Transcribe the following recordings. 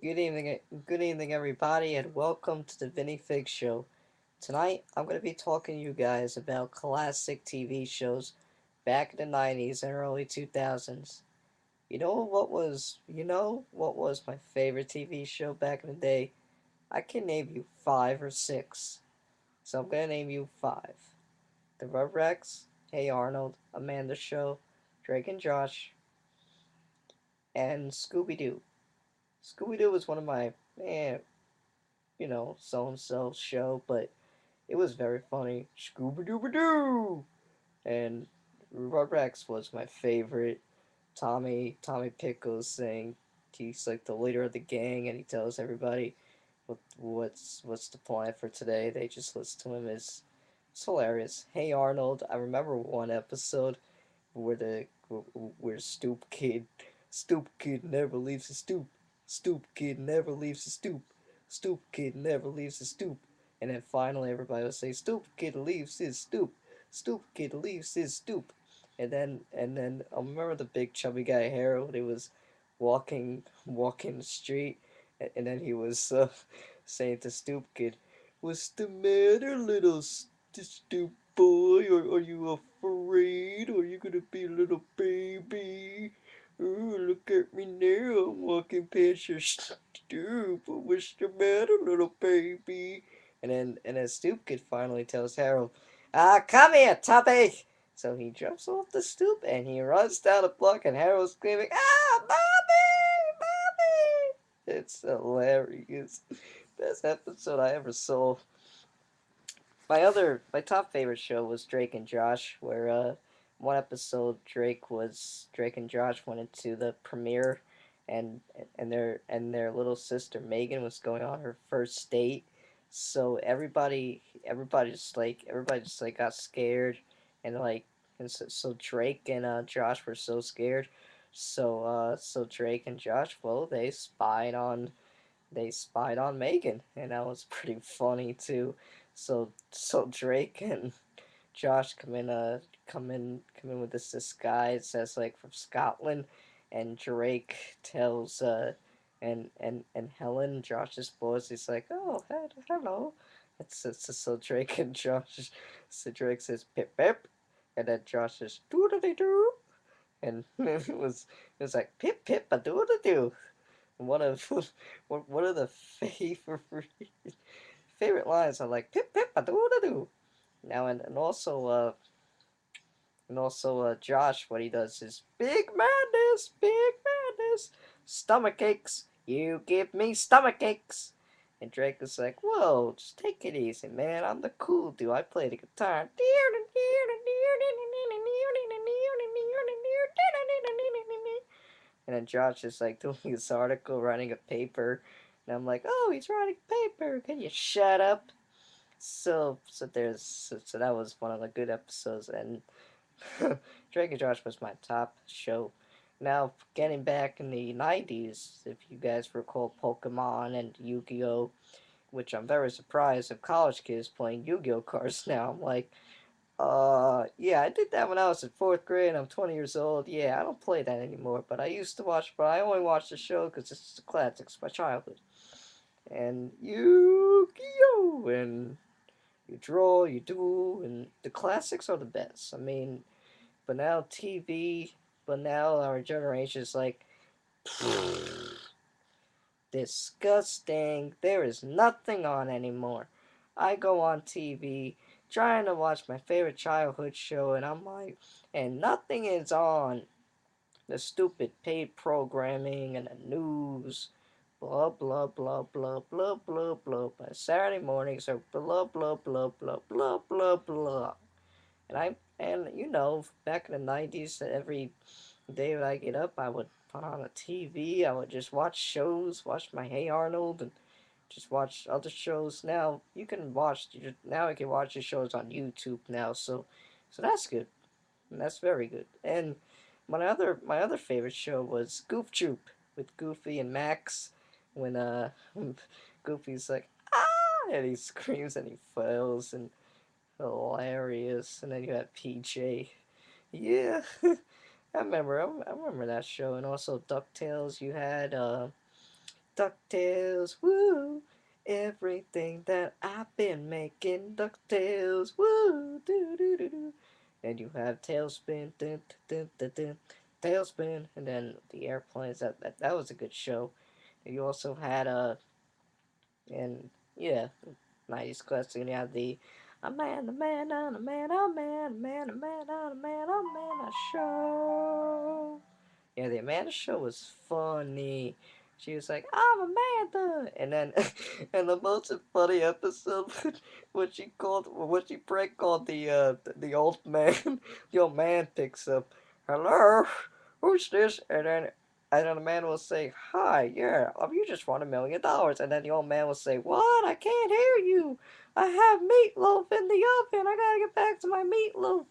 Good evening, everybody, and welcome to the Vinny Fig Show. Tonight, I'm going to be talking to you guys about classic TV shows back in the '90s and early 2000s. You know what was my favorite TV show back in the day? I can name you five or six, so I'm going to name you five: The Rugrats, Hey Arnold, Amanda Show, Drake and Josh, and Scooby Doo. Scooby Doo was one of my so and so show, but it was very funny. Scooby Dooby Doo! And Rugrats was my favorite. Tommy Pickles saying he's like the leader of the gang, and he tells everybody what's the plan for today. They just listen to him. It's hilarious. Hey Arnold, I remember one episode where the where Stoop Kid never leaves his stoop. Stoop Kid never leaves his stoop. Stoop Kid never leaves his stoop. And then finally everybody will say, Stoop Kid leaves his stoop. Stoop Kid leaves his stoop. And then I remember the big chubby guy Harold. He was walking the street, and then he was saying to Stoop Kid, "What's the matter, little stoop boy? Are you afraid? Are you gonna be a little baby? Oh, look at me now. I'm walking past your stoop. What's the matter, little baby?" And then Stoop Kid finally tells Harold, come here, Tubby. So he jumps off the stoop and he runs down the block, and Harold's screaming, Mommy! Mommy! It's hilarious. Best episode I ever saw. My top favorite show was Drake and Josh, where one episode Drake and Josh went into the premiere, and their little sister Megan was going on her first date, so everybody just like got scared, and so Drake and Josh were so scared, so Drake and Josh, well, they spied on Megan, and that was pretty funny too. So Drake and Josh come in with this disguise as like from Scotland, and Drake tells and Helen, Josh's boss, he's like, "Oh, hello." So Drake and Josh, so Drake says pip pip, and then Josh says doodly doo, and it was like pip pip a doodly doo. One of one of the favorite lines are like pip pip a doo doo. Now and also Josh, what he does is big madness, stomach aches. You give me stomach aches. And Drake is like, whoa, just take it easy, man. I'm the cool dude. I play the guitar. And then Josh is like doing this article, writing a paper, and I'm like, oh, he's writing a paper. Can you shut up? So that was one of the good episodes, and Drake and Josh was my top show. Now, getting back in the '90s, if you guys recall Pokemon and Yu-Gi-Oh, which I'm very surprised of college kids playing Yu-Gi-Oh cards now. I'm like, yeah, I did that when I was in fourth grade. I'm 20 years old. Yeah, I don't play that anymore, but I used to watch. But I only watched the show because it's a classic. It's my childhood. And Yu-Gi-Oh, and you draw, you duel, and the classics are the best. I mean, but now TV, but now our generation is like, disgusting. There is nothing on anymore. I go on TV trying to watch my favorite childhood show, and I'm like, and nothing is on. The stupid paid programming and the news, blah blah blah blah blah blah blah. My Saturday mornings are blah blah blah blah blah blah blah. Back in the '90s, every day when I get up, I would put on a TV. I would just watch shows, watch my Hey Arnold, and just watch other shows. Now I can watch the shows on YouTube now, so that's good. And that's very good. And my other favorite show was Goof Troop with Goofy and Max. When Goofy's like and he screams and he fails and hilarious. And then you had PJ. Yeah, I remember that show. And also Ducktales. You had DuckTales, woo! Everything that I've been making, DuckTales, woo! Do do do do. And you have Tailspin, dun, dun, dun, dun, Tailspin, and then the airplanes. That was a good show. And you also had and yeah, 90s classic. And you have the a man, a man, a man, a man, a man, a man, a man, a man, a show. Yeah, the Amanda show was funny. She was like, "I'm Amanda," and then, and the most funny episode when she called, when she prank called the old man. The old man picks up, "Hello, who's this?" And then the man will say, "Hi, yeah, you just won $1 million," and then the old man will say, "What? I can't hear you. I have meatloaf in the oven. I gotta get back to my meatloaf."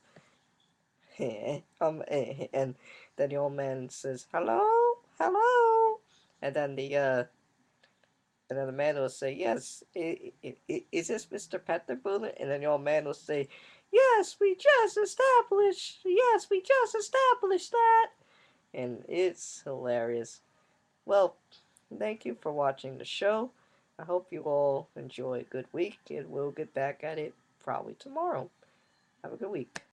And then the old man says, "Hello, hello," and then the man will say, "Yes, is this Mr. Petterboone?" And then the old man will say, "Yes, we just established. Yes, we just established that," and it's hilarious. Well, thank you for watching the show. I hope you all enjoy a good week, and we'll get back at it probably tomorrow. Have a good week.